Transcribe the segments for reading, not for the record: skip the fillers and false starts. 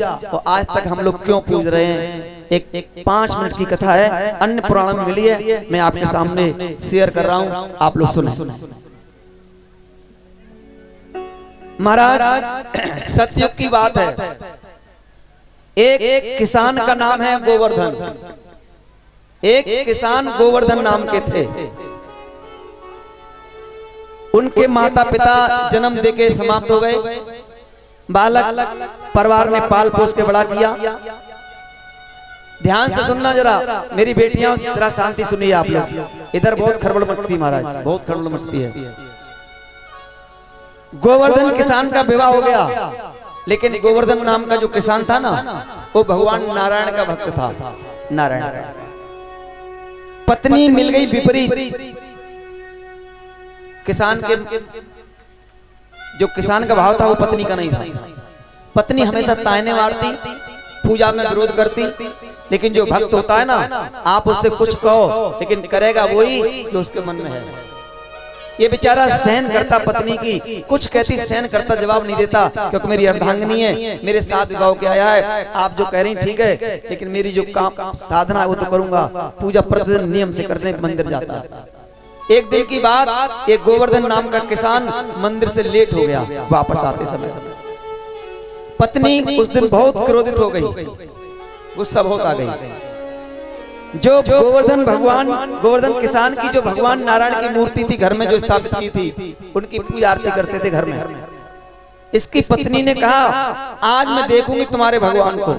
तो आज तक हम लोग क्यों पूज रहे हैं। एक 5 मिनट की कथा है, अन्य पुराण में मिली है, मैं आपके सामने शेयर कर रहा हूं, आप लोग सुने। महाराज सतयुग की बात है, एक किसान का नाम है गोवर्धन। एक किसान गोवर्धन नाम के थे। उनके माता पिता जन्म देके समाप्त हो गए। बालक परिवार ने पाल पोस के बड़ा किया। ध्यान से सुनना जरा मेरी बेटियां, जरा शांति सुनिए आप लोग। इधर बहुत खड़बड़ मचती महाराज, बहुत खड़बड़ मचती है। गोवर्धन किसान का विवाह हो गया, लेकिन गोवर्धन नाम का जो किसान था ना, वो भगवान नारायण का भक्त था। नारायण पत्नी मिल गई विपरीत। किसान के जो किसान का भाव था वो पत्नी का नहीं था। पत्नी हमेशा ताने मारती, पूजा में विरोध करती। लेकिन जो भक्त होता है ना, आप उससे कुछ कहो लेकिन करेगा वही जो उसके मन में है। ये बेचारा सहन करता पत्नी की, कुछ कहती सहन करता, जवाब नहीं देता, क्योंकि मेरी अर्धांगिनी है, मेरे साथ विवाह के आया है, आप जो कह रही ठीक है, लेकिन मेरी जो काम साधना है वो तो करूंगा। पूजा प्रतिदिन नियम से करने मंदिर जाता है। एक दिन की बात, एक गोवर्धन नाम का किसान मंदिर से लेट हो गया। वापस आते समय पत्नी उस दिन बहुत क्रोधित हो गई, गुस्सा बहुत आ गई। जो गोवर्धन किसान की जो भगवान नारायण की मूर्ति थी घर में जो स्थापित की थी, उनकी पूजा आरती करते थे घर में। इसकी पत्नी ने कहा, आज मैं देखूंगी तुम्हारे भगवान को।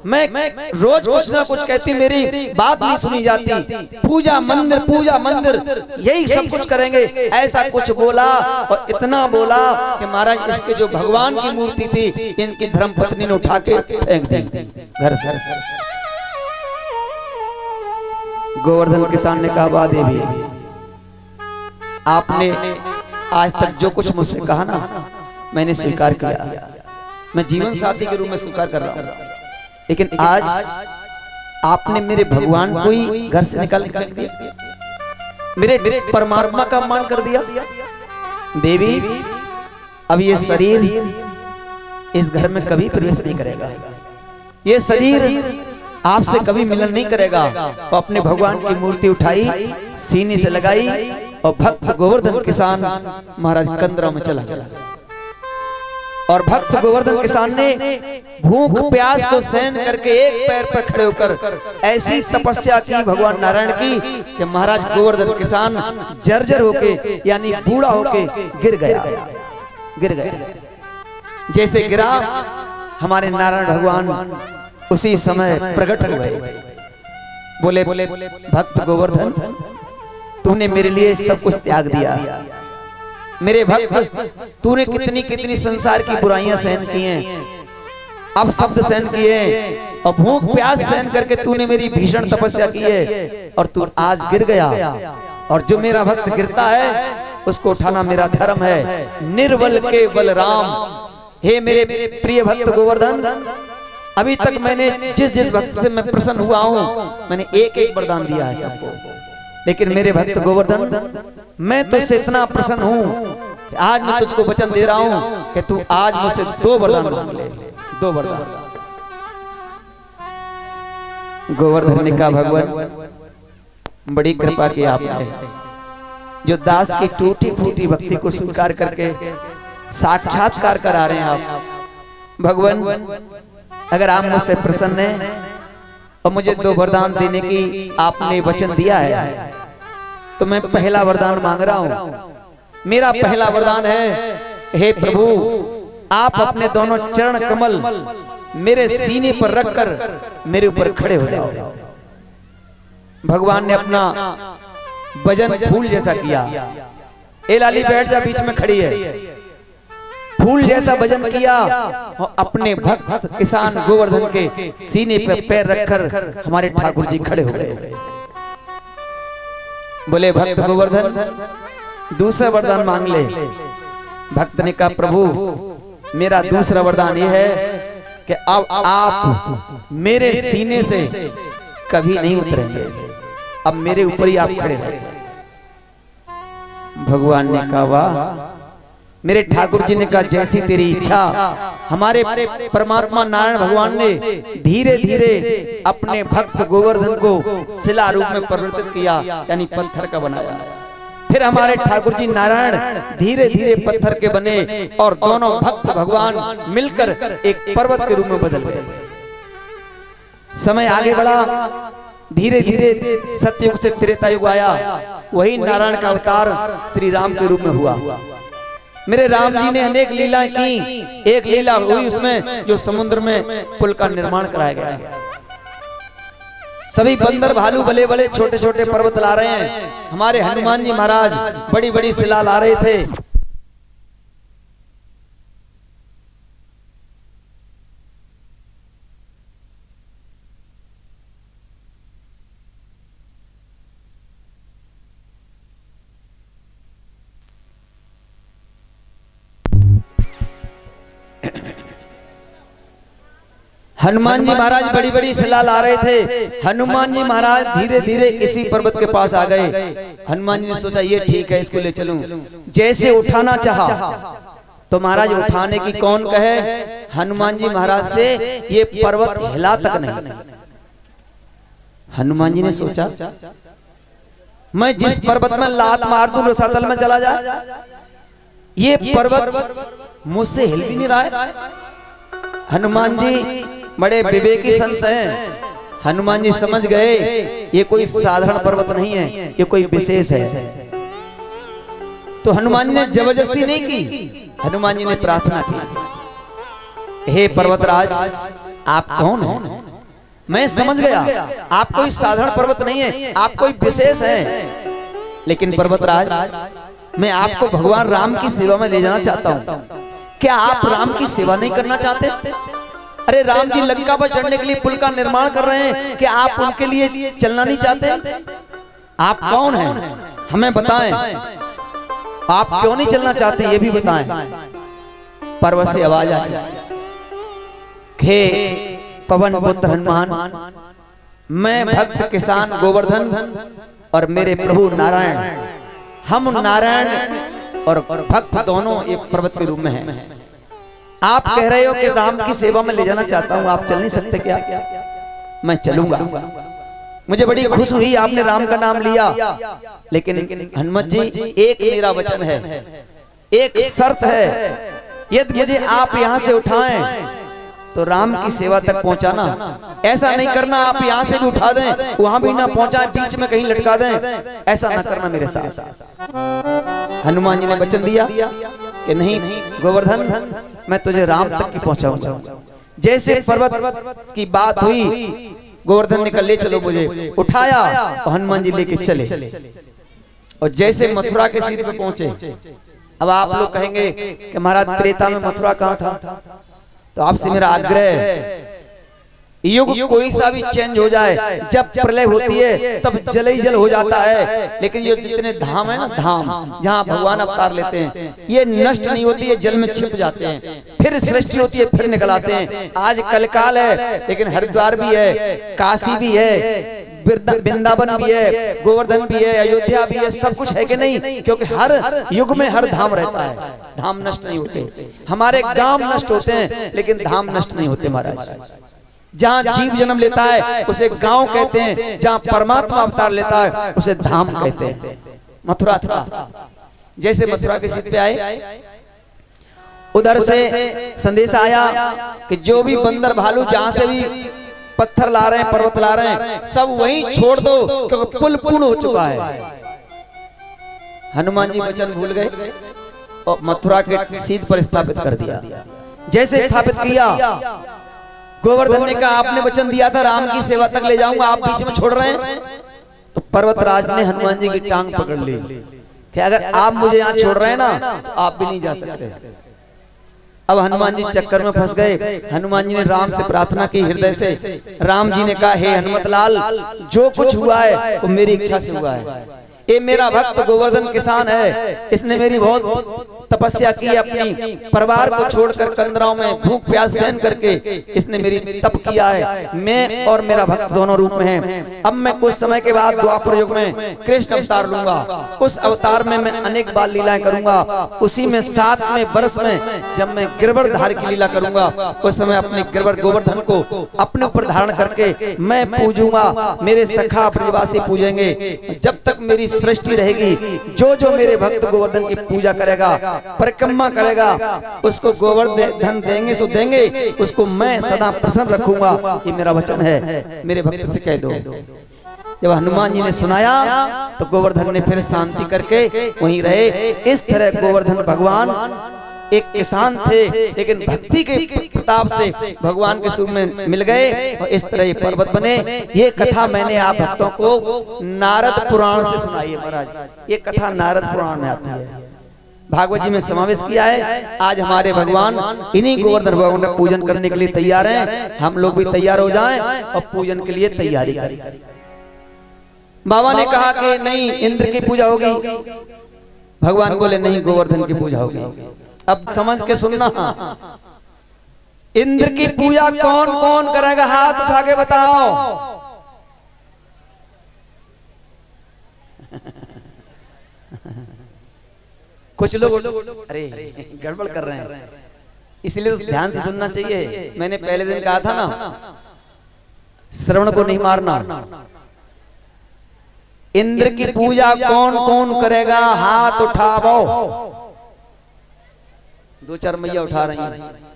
मैं रोज कुछ ना कुछ कहती, मेरी बात नहीं सुनी जाती। पूजा मंदिर यही सब कुछ करेंगे। ऐसा कुछ बोला और इतना बोला कि महाराज इसके जो भगवान की मूर्ति थी, इनकी धर्म पत्नी ने उठा के फेंक दी घर से। गोवर्धन किसान ने कहा, वाह देवी, आपने आज तक जो कुछ मुझसे कहा ना, मैंने स्वीकार किया। मैं जीवन साथी के रूप में स्वीकार कर रहा हूं, लेकिन आज आपने मेरे भगवान को ही घर से निकाल के रख दिया, मेरे परमात्मा का अपमान कर दिया। देवी, अब ये शरीर इस घर में कभी प्रवेश नहीं करेगा। ये शरीर आपसे कभी मिलन नहीं करेगा। तो अपने भगवान की मूर्ति उठाई, सीने से लगाई, और भक्त गोवर्धन किसान महाराज कंदरा में चला। और भक्त गोवर्धन किसान ने भूख प्यास को सहन करके एक पैर पर खड़े होकर ऐसी तपस्या की भगवान नारायण की कि महाराज गोवर्धन किसान जर्जर होके, यानी बूढ़ा होके गिर गया। जैसे गिरा, हमारे नारायण भगवान उसी समय प्रकट हो गए। बोले, भक्त गोवर्धन, तूने मेरे लिए सब कुछ त्याग दिया। मेरे भक्त, तूने कितनी संसार की बुराइयां सहन की हैं, अब शब्द सहन किए, और भूख प्यास सहन करके तूने मेरी भीषण तपस्या की है, और तू आज गिर गया। और जो मेरा भक्त गिरता है उसको उठाना मेरा धर्म है। निर्बल के बलराम। हे मेरे प्रिय भक्त गोवर्धन, अभी तक मैंने जिस भक्त से मैं प्रसन्न हुआ हूं, मैंने एक वरदान दिया है सबको। लेकिन मेरे भक्त गोवर्धन, मैं तुझसे इतना प्रसन्न हूं, आज मैं तुझको वचन दे रहा हूं कि तू आज मुझसे 2 वरदान मांग ले। 2 वरदान। गोवर्धन ने कहा, भगवान बड़ी कृपा की आपने, जो दास की टूटी फूटी भक्ति को स्वीकार करके साक्षात्कार करा रहे हैं आप। भगवान, अगर आप मुझसे प्रसन्न हैं और मुझे 2 वरदान देने की आपने वचन दिया है, तो मैं पहला वरदान मांग रहा हूं। मेरा पहला वरदान है, हे प्रभु, आप अपने दोनों चरण कमल मेरे सीने पर रखकर मेरे ऊपर खड़े हो जाओ। भगवान ने अपना वजन फूल जैसा किया। ए लाली बैठ जा, बीच में खड़ी है। फूल जैसा वजन किया और अपने भक्त किसान गोवर्धन के सीने पे पैर रखकर हमारे ठाकुर जी खड़े हो गए। बोले, भक्त गोवर्धन, दूसरा वरदान मांग ले। भक्त ने कहा, प्रभु मेरा दूसरा वरदान यह है कि अब आप मेरे सीने से कभी नहीं उतरेंगे, अब मेरे ऊपर ही आप खड़े रहेंगे। भगवान ने कहा, वाह, मेरे ठाकुर जी ने कहा जैसी तेरी इच्छा। हमारे परमात्मा नारायण भगवान ने धीरे धीरे अपने भक्त गोवर्धन को शिला रूप में परिवर्तित किया, यानी पत्थर का बनाया। फिर हमारे ठाकुर जी नारायण धीरे धीरे पत्थर के बने और दोनों भक्त भगवान मिलकर एक पर्वत के रूप में बदल गए। समय आगे बढ़ा, धीरे धीरे सतयुग से त्रेता युग आया, वही नारायण का अवतार श्री राम के रूप में हुआ। मेरे राम जी ने अनेक लीलाएं की। एक लीला हुई उसमें जो समुद्र में पुल का निर्माण कराया गया। सभी बंदर भालू बड़े बड़े छोटे छोटे पर्वत ला रहे हैं। हमारे हनुमान जी महाराज बड़ी बड़ी शिला ला रहे थे। हनुमान जी महाराज बड़ी बड़ी शिला ला रहे थे। हनुमान जी महाराज धीरे धीरे इसी पर्वत के पास आ गए। हनुमान जी ने सोचा ये ठीक है, इसको ले चलूं। जैसे उठाना चाहा तो महाराज उठाने की कौन कहे, हनुमान जी महाराज से ये पर्वत हिला तक नहीं। हनुमान जी ने सोचा मैं जिस पर्वत में लात मार दूं रसातल में चला जाए, ये पर्वत मुझसे हिल भी नहीं रहा है। हनुमान जी बड़े विवेकी संत हैं। हनुमान जी समझ गए ये कोई साधारण पर्वत नहीं है, ये कोई विशेष है। तो हनुमान जी ने जबरदस्ती नहीं की, हनुमान जी ने प्रार्थना की, हे पर्वतराज आप कौन हो? मैं समझ गया आप कोई साधारण पर्वत नहीं है, आप कोई विशेष है। लेकिन पर्वतराज मैं आपको भगवान राम की सेवा में ले जाना चाहता हूँ। क्या आप राम की सेवा नहीं करना चाहते? अरे राम जी लंका पर चढ़ने के लिए पुल का निर्माण कर रहे हैं, क्या आप उनके लिए चलना नहीं चाहते? आप कौन हैं हमें बताएं, आप क्यों नहीं चलना चाहते ये भी बताएं। पर्वत से आवाज आई, हे पवन पुत्र हनुमान, मैं भक्त किसान गोवर्धन और मेरे प्रभु नारायण, हम नारायण और भक्त दोनों एक पर्वत के रूप में हैं। आप कह रहे हो कि राम की सेवा में ले जाना चाहता हूं, आप चल नहीं सकते क्या? मैं चलूंगा। मुझे बड़ी खुश हुई आपने राम का नाम लिया, लेकिन हनुमत जी एक मेरा वचन है, एक शर्त है, यदि मुझे आप यहां से उठाएं तो राम की सेवा तक पहुंचाना। ऐसा नहीं करना आप यहां से भी उठा दें, वहां भी ना पहुंचाएं, बीच में कहीं लटका दें, ऐसा ना करना मेरे साथ। हनुमान जी ने वचन दिया कि नहीं गोवर्धन, मैं तुझे राम तक की पहुंचाऊंगा। जैसे पर्वत की बात हुई, गोवर्धन ने कहा ले चलो मुझे, उठाया और हनुमान जी लेके चले। और जैसे मथुरा के सीध पे पहुंचे, अब आप लोग कहेंगे कि महाराज त्रेता में मथुरा कहां था? तो आपसे मेरा आग्रह, युग कोई सा भी चेंज हो जाए, जब प्रलय होती है तब जल ही जल हो जाता है, लेकिन ये जितने धाम है ना, धाम जहाँ भगवान अवतार लेते हैं, ये नष्ट नहीं होती है, जल में छिप जाते हैं, फिर सृष्टि होती है, फिर निकल आते हैं। आज कलकाल है, लेकिन हरिद्वार भी है, काशी भी है, वृंदावन भी है, गोवर्धन भी है, अयोध्या भी है, सब कुछ है कि नहीं? क्योंकि हर युग में हर धाम रहता है, धाम नष्ट नहीं होते। हमारे गांव नष्ट होते हैं लेकिन धाम नष्ट नहीं होते महाराज। जहाँ जीव जन्म लेता है उसे गांव कहते हैं, जहाँ परमात्मा अवतार लेता है उसे धाम कहते हैं। मथुरा था, जैसे मथुरा के सीध पे आए, उधर से संदेश आया कि जो भी बंदर भालू जहां से भी पत्थर ला रहे हैं, पर्वत ला रहे हैं, सब वहीं छोड़ दो क्योंकि पुल पूर्ण हो चुका है। हनुमान जी वचन भूल गए और मथुरा के सीध पर स्थापित कर दिया। जैसे स्थापित किया, गोवर्धन ने कहा आपने वचन दिया था राम की सेवा तक ले जाऊंगा, आप बीच में छोड़ रहे हैं। तो पर्वतराज ने हनुमान जी की टांग पकड़ ली कि अगर आप मुझे यहाँ छोड़ रहे हैं ना तो आप भी नहीं जा सकते। अब हनुमान जी चक्कर में फंस गए। हनुमान जी ने राम से प्रार्थना की हृदय से। राम जी ने कहा हे हनुमत लाल, जो कुछ हुआ है वो मेरी इच्छा से हुआ है। ये मेरा भक्त गोवर्धन किसान है, इसने मेरी बहुत तपस्या की, अपनी परिवार को छोड़कर कंदराओं में भूख प्यास सहन करके इसने मेरी तप किया है। मैं और मेरा भक्त दोनों रूप में हैं। अब मैं कुछ समय के बाद द्वापर युग में कृष्ण अवतार लूंगा। उस अवतार में मैं अनेक बाल लीलाएं करूंगा। उसी में 7वें वर्ष में जब मैं गिरवरधार की लीला करूंगा, उस समय अपने गिरवर गोवर्धन को अपने ऊपर धारण करके मैं पूजूंगा, मेरे सखा ब्रजवासी पूजेंगे। जब तक मेरी सृष्टि रहेगी, जो जो मेरे भक्त गोवर्धन की पूजा करेगा, परिक्रमा करेगा, उसको गोवर्धन देंगे सो देंगे, उसको मैं सदा प्रसन्न रखूंगा। ये मेरा वचन है, मेरे भक्त से कह दो। जब हनुमान जी ने सुनाया तो गोवर्धन ने फिर शांति करके वहीं रहे। इस तरह गोवर्धन भगवान एक किसान थे, लेकिन भक्ति के प्रताप से भगवान के सूप में मिल गए और इस तरह ये पर्वत बने। ये कथा मैंने आप भक्तों को नारद पुराण से सुनाई है महाराज। ये कथा नारद पुराण में आती है, भागवत जी में समावेश किया है। आज हमारे भगवान इन्हीं गोवर्धन भगवान का पूजन करने के लिए तैयार हैं। हम लोग भी तैयार हो जाएं और पूजन के लिए तैयारी करें। बाबा ने कहा कि नहीं, इंद्र की पूजा होगी। भगवान बोले नहीं, गोवर्धन की पूजा होगी। अब समझ के सुनना, इंद्र की पूजा कौन कौन करेगा? हाथ उठा के बताओ। कुछ लोग अरे गड़बड़ कर रहे हैं, इसलिए तो ध्यान से सुनना चाहिए। मैंने पहले दिन कहा था ना, श्रवण को नहीं मारना। इंद्र की पूजा कौन कौन करेगा? हाथ उठाओ। 2-4 मैया उठा रही हैं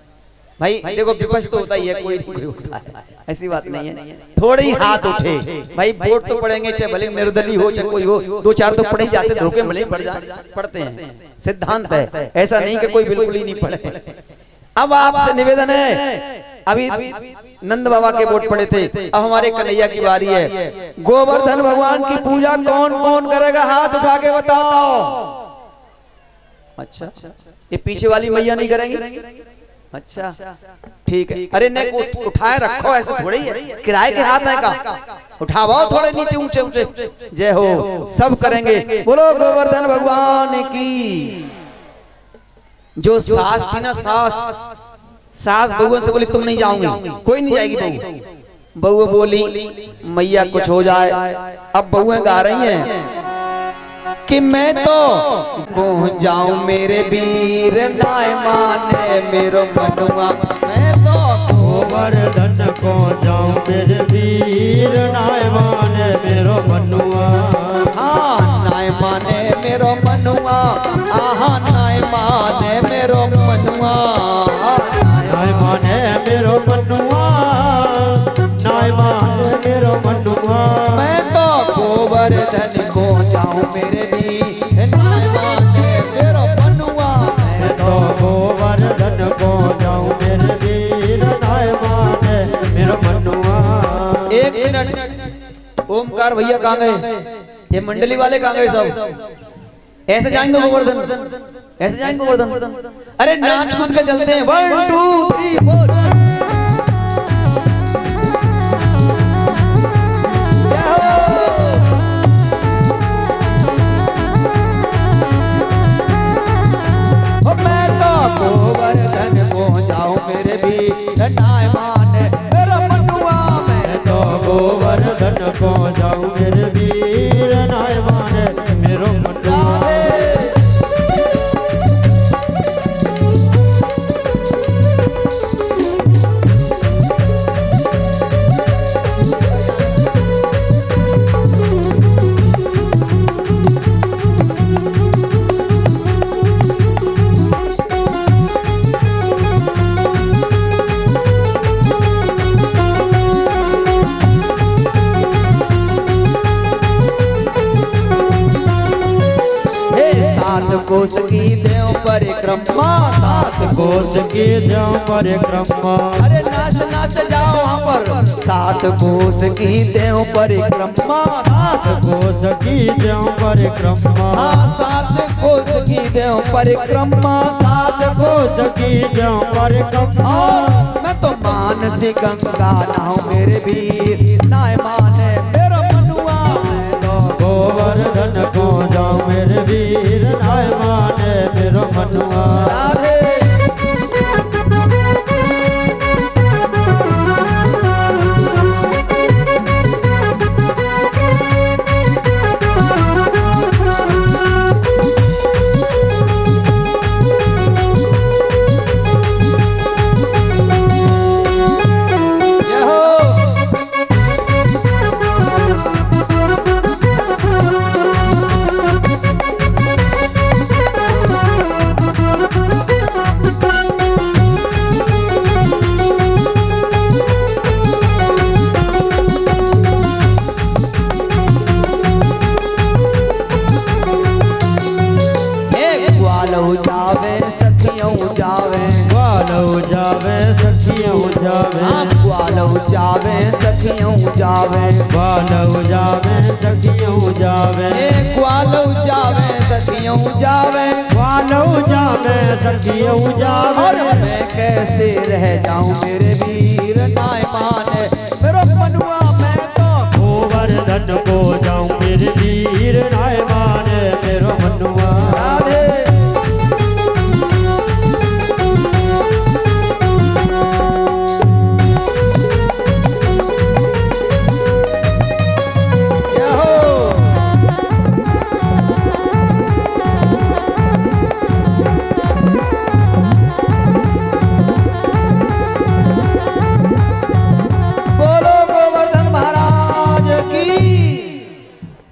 भाई। देखो विपक्ष तो होता ही है, कोई नहीं उठा है, ऐसी बात नहीं है। थोड़े ही हाथ उठे भाई, वोट तो पड़ेंगे, चाहे भले निर्दलीय हो चाहे कोई हो, 2-4 तो पड़े ही जाते, धोखे भले पड़ते हैं, सिद्धांत है। ऐसा नहीं कि कोई बिल्कुल ही नहीं पड़े। अब आपसे निवेदन है, अभी नंद बाबा के वोट पड़े थे, अब हमारे कन्हैया की बारी है। गोवर्धन भगवान की पूजा कौन कौन करेगा? हाथ उठा के बताओ। अच्छा, ये पीछे वाली मैया नहीं करेंगी? अच्छा ठीक है। अरे ने उठाए रखो, ऐसे थोड़ी है, किराए के हाथ है का? उठाओ थोड़े नीचे ऊंचे ऊंचे। जय हो, सब करेंगे। बोलो गोवर्धन भगवान की। जो सास थी ना, सास बहू से बोली तुम नहीं जाओगी, कोई नहीं जाएगी बहू। बहू बोली मैया कुछ हो जाए। अब बहुएं गा रही हैं कि मैं तो पहुंच जाऊं मेरे वीर, नाय माने मेरो मनुआ। मैं तो गोवर्धन को जाऊं मेरे वीर, नाय माने मेरो मनुआ। हाँ, नाय माने मेरो मनुआ। आहा, नाय माने मेरो मनुआ। नाय माने मेरो मनुआ, नाय माने मेरो मनुआ। मैं तो गोवर्धन को जाऊं मेरे वीर, नाय माने मेरो मनुआ। मैं तो गोवर्धन को जाऊं मेरे वीर, नाय माने मेरो मनुआ। 1 मिनट, ओमकार भैया कहाँ गए? ये मंडली वाले कहाँ गए सब? ऐसे जाएंगे गोवर्धन, ऐसे जाएंगे गोवर्धन। अरे नाच कूद के चलते हैं। 1 2 3 4। मैं तो गोवर्धन को जाऊं मेरे वीर, नाय माने मेरो मनुआ। मैं तो गोवर्धन को जाऊं मेरे वीर, नाय माने मेरो मनुआ। कोस की देव परिक्रमा, 7 कोस की देव परिक्रमा। अरे नाच नाच जाओ वहाँ पर। 7 कोस की देव परिक्रमा, 7 कोस की देव परिक्रमा। 7 कोस की देव परिक्रमा, 7 कोस की देव परिक्रमा। मैं तो मानसी गंगा नहाऊं मेरे वीर, नाय माने मेरो मनुआ। मैं तो गोवर्धन को जाऊं मेरे वीर, नाय माने मेरो मनुआ। राधे जावे सखियों जावे, ग्वालो जावे सखियों जावे, ग्वालो जावे सखियों जावे, ग्वालो जावे सखियों जावे, ग्वालो जावे सखियों जावे, ग्वालो जावे सखियों जावे। और मैं कैसे रह जाऊं मेरे वीर नाय माने मेरा मनुआ, मैं तो गोवर्धन को जाऊं मेरे वीर नाय माने मेरो मनुआ। राधे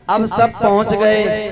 अब सब पहुंच गए।